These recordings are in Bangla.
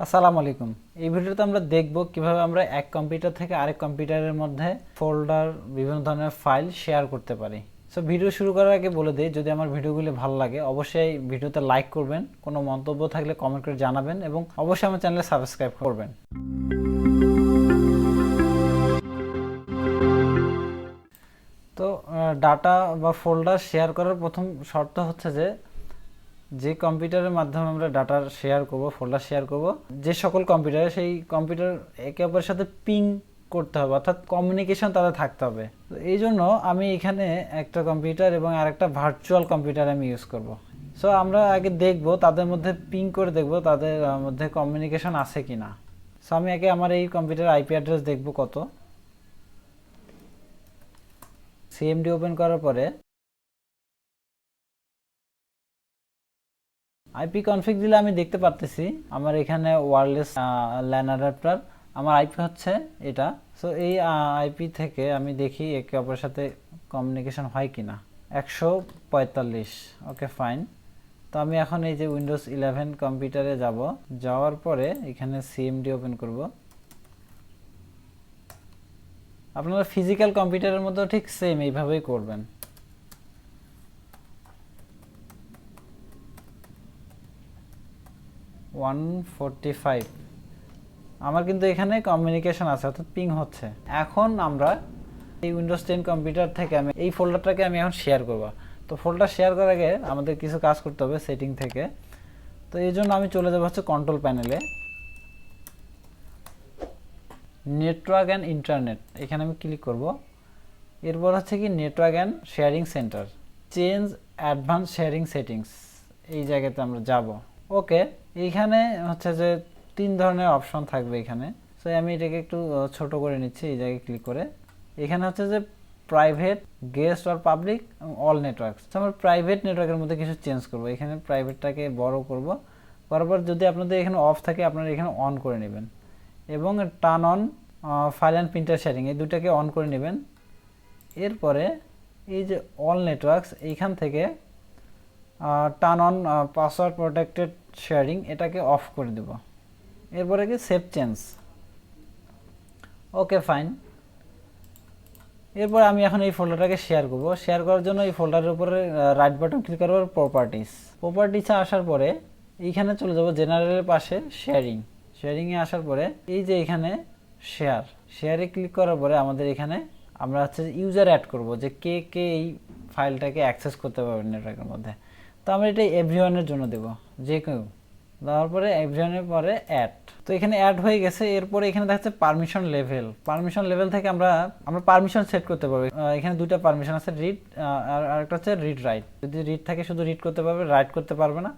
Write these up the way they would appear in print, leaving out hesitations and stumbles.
আসসালামু আলাইকুম। এই ভিডিওতে আমরা দেখব কিভাবে আমরা এক কম্পিউটার থেকে আরেক কম্পিউটারের মধ্যে ফোল্ডার, বিভিন্ন ধরনের ফাইল শেয়ার করতে পারি। সো ভিডিও শুরু করার আগে বলে দিই, যদি আমার ভিডিওগুলি ভালো লাগে অবশ্যই ভিডিওতে লাইক করবেন, কোনো মন্তব্য থাকলে কমেন্ট করে জানাবেন এবং অবশ্যই আমার চ্যানেলে সাবস্ক্রাইব করবেন। তো ডাটা বা ফোল্ডার শেয়ার করার প্রথম শর্ত হচ্ছে যে কম্পিউটারের মাধ্যমে আমরা ডাটা শেয়ার করব, ফোল্ডার শেয়ার করব, যে সকল কম্পিউটারে সেই কম্পিউটার একে অপরের সাথে পিং করতে হবে, অর্থাৎ কমিউনিকেশন তাদের থাকতে হবে। তো এই জন্য আমি এখানে একটা কম্পিউটার এবং আরেকটা ভার্চুয়াল কম্পিউটার আমি ইউজ করব। সো আমরা আগে দেখব তাদের মধ্যে পিং করে দেখব তাদের মধ্যে কমিউনিকেশন আছে কিনা। সো আমি আগে আমার এই কম্পিউটার আইপি অ্যাড্রেস দেখব কত। সিএমডি ওপেন করার পরে আইপি কনফিগ দিলে আমি দেখতে পারতেছি আমার এখানে ওয়্যারলেস ল্যান অ্যাডাপ্টার, আমার আইপি হচ্ছে এটা। সো এই আইপি থেকে আমি দেখি একে অপরের সাথে কমিউনিকেশন হয় কিনা। 145, ওকে ফাইন। তো আমি এখন এই যে উইন্ডোজ 11 কম্পিউটারে যাওয়ার পরে এখানে সিএমডি ওপেন করব। আপনারা ফিজিক্যাল কম্পিউটারের মতো ঠিক সেম এইভাবেই করবেন। আমার কিন্তু এখানে কমিউনিকেশন আছে, অর্থাৎ পিং হচ্ছে। এখন আমরা এই উইন্ডোজ 10 কম্পিউটার থেকে আমি এই ফোল্ডারটাকে আমি এখন শেয়ার করব। তো ফোল্ডার শেয়ার করার আগে আমাদের কিছু কাজ করতে হবে সেটিং থেকে। তো এই জন্য আমি চলে যাব হচ্ছে কন্ট্রোল প্যানেলে, নেটওয়ার্ক অ্যান্ড ইন্টারনেট, এখানে আমি ক্লিক করব। এরপর হচ্ছে কি network and sharing centre, change advance sharing settings, এই জায়গাতে আমরা যাব। ওকে, এইখানে হচ্ছে যে 3 ধরনের অপশন থাকবে এখানে। সো আমি এটাকে একটু ছোট করে নিচ্ছি এই জায়গায় ক্লিক করে। এখানে হচ্ছে যে প্রাইভেট, গেস্ট আর পাবলিক এবং অল নেটওয়ার্কস। তো আমরা প্রাইভেট নেটওয়ার্কের মধ্যে কিছু চেঞ্জ করব। এখানে প্রাইভেটটাকে বড় করব, করার পর যদি আপনাদের এখানে অফ থাকে আপনারা এখানে অন করে নেবেন এবং turn on file and printer sharing, এই দুটাকে অন করে নেবেন। এরপরে এই যে অল নেটওয়ার্কস, এইখান থেকে turn on password protected sharing, এটাকে অফ করে দেব। এরপরে কি সেভ চেঞ্জ, ওকে ফাইন। এরপর আমি এখন এই ফোল্ডারটাকে শেয়ার করব। শেয়ার করার জন্য এই ফোল্ডারের উপরে রাইট বাটন ক্লিক করব, প্রপার্টিসে আসার পরে এইখানে চলে যাব জেনারেলের পাশে শেয়ারিংয়ে আসার পরে এই যে এখানে শেয়ারে ক্লিক করার পরে আমাদের এখানে আমরা হচ্ছে ইউজার অ্যাড করব, যে কে কে এই ফাইলটাকে অ্যাক্সেস করতে পারবেন নেটওয়ার্কের মধ্যে। তো আমরা এটা এভরিওয়ানের জন্য দেব, যে কেউ। দেওয়ার পরে এভরিওয়ানের পরে অ্যাড, তো এখানে অ্যাড হয়ে গেছে। এরপরে এখানে দেখাচ্ছে পারমিশন লেভেল থেকে আমরা পারমিশন সেট করতে পারবো। এখানে দুটো পারমিশন আছে, রিড আর আরেকটা হচ্ছে রিড রাইট। যদি রিড থাকে শুধু রিড করতে পারবে, রাইট করতে পারবে না।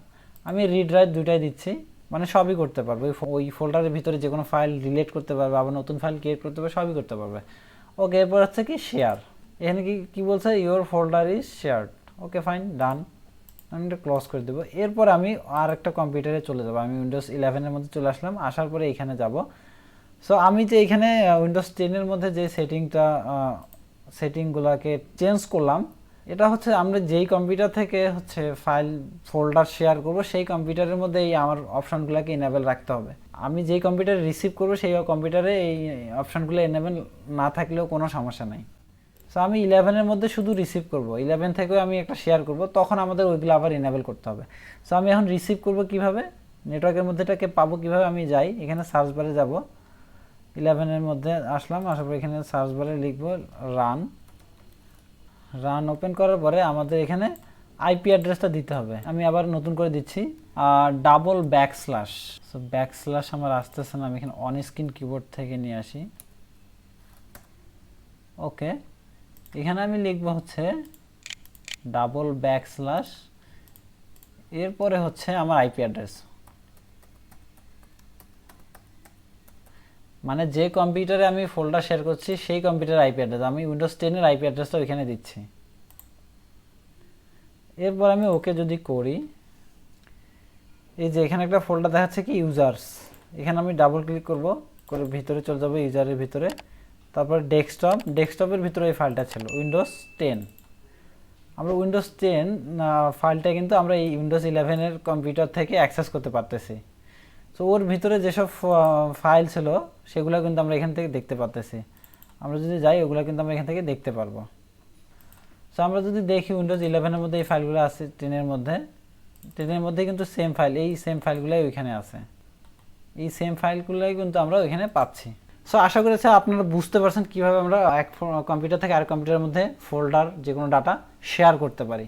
আমি রিড রাইট দুটাই দিচ্ছি, মানে সবই করতে পারবে। ওই ফোল্ডারের ভিতরে যে কোনো ফাইল ডিলিট করতে পারবে, আবার নতুন ফাইল ক্রিয়েট করতে পারবে, সবই করতে পারবে। ওকে, এরপর হচ্ছে কি শেয়ার। এখানে কি বলছে, your folder is shared, okay fine, done. আমি এটা ক্লোজ করে দেবো। এরপর আমি আর একটা কম্পিউটারে চলে যাব। আমি উইন্ডোজ 11-এর মধ্যে চলে আসলাম, আসার পরে এখানে যাব। সো আমি যে এখানে উইন্ডোজ 10-এর মধ্যে যে সেটিংগুলোকে চেঞ্জ করলাম, এটা হচ্ছে আমরা যেই কম্পিউটার থেকে হচ্ছে ফাইল ফোল্ডার শেয়ার করব সেই কম্পিউটারের মধ্যে এই আমার অপশানগুলোকে এনেবেল রাখতে হবে। আমি যেই কম্পিউটারে রিসিভ করব সেই কম্পিউটারে এই অপশানগুলো এনেবেল না থাকলেও কোনো সমস্যা নাই। সো আমি 11-এর মধ্যে শুধু রিসিভ করব, 11 থেকেও আমি একটা শেয়ার করব, তখন আমাদের ওইগুলো আবার এনেবেল করতে হবে। সো আমি এখন রিসিভ করব কিভাবে, নেটওয়ার্কের মধ্যে এটাকে পাবো কিভাবে, আমি যাই এখানে সার্চ বারে যাব, 11-এর মধ্যে আসলাম, আসার পর এখানে সার্চ বারে লিখব রান ওপেন করার পরে আমাদের এখানে আইপি অ্যাড্রেসটা দিতে হবে। আমি আবার নতুন করে দিচ্ছি, ডাবল ব্যাকস্ল্যাশ। সো ব্যাকস্ল্যাশ আমার আসতেছে না, আমি এখানে অন স্ক্রিন কিবোর্ড থেকে নিয়ে আসি। ওকে, এখানে আমি লিখব হচ্ছে ডাবল ব্যাকস্ল্যাশ, এরপরে হচ্ছে আমার আইপি অ্যাড্রেস, মানে যে কম্পিউটারে আমি ফোল্ডার শেয়ার করছি সেই কম্পিউটার আইপি অ্যাড্রেস, আমি উইন্ডোজ 10-এর আইপি অ্যাড্রেসটা ওইখানে দিচ্ছি। এরপর আমি ওকে যদি করি, এই যে এখানে একটা ফোল্ডার দেখাচ্ছে কি ইউজার্স, এখানে আমি ডাবল ক্লিক করব, করে ভিতরে চলে যাব ইউজারের ভিতরে। তারপর ডেস্কটপের ভিতরে এই ফাইলটা ছিল উইন্ডোজ 10। আমরা উইন্ডোজ 10 ফাইলটা কিন্তু আমরা এই উইন্ডোজ 11-এর কম্পিউটার থেকে অ্যাক্সেস করতে পারতেছি। সো ওর ভিতরে যেসব ফাইল ছিল সেগুলো কিন্তু আমরা এখান থেকে দেখতে পাচ্তেছি। আমরা যদি যাই ওগুলো কিন্তু আমরা এখান থেকে দেখতে পারবো। সো আমরা যদি দেখি উইন্ডোজ 11-এর মধ্যে এই ফাইলগুলো আছে, 10-এর মধ্যে কিন্তু সেম ফাইল, এই সেম ফাইলগুলোই ওইখানে আছে, এই সেম ফাইলগুলোই কিন্তু আমরা ওইখানে পাচ্ছি। সো আশা করি আপনারা বুঝতে পারছেন কীভাবে আমরা এক কম্পিউটার থেকে আরেক কম্পিউটারের মধ্যে ফোল্ডার যে কোনো ডাটা শেয়ার করতে পারি।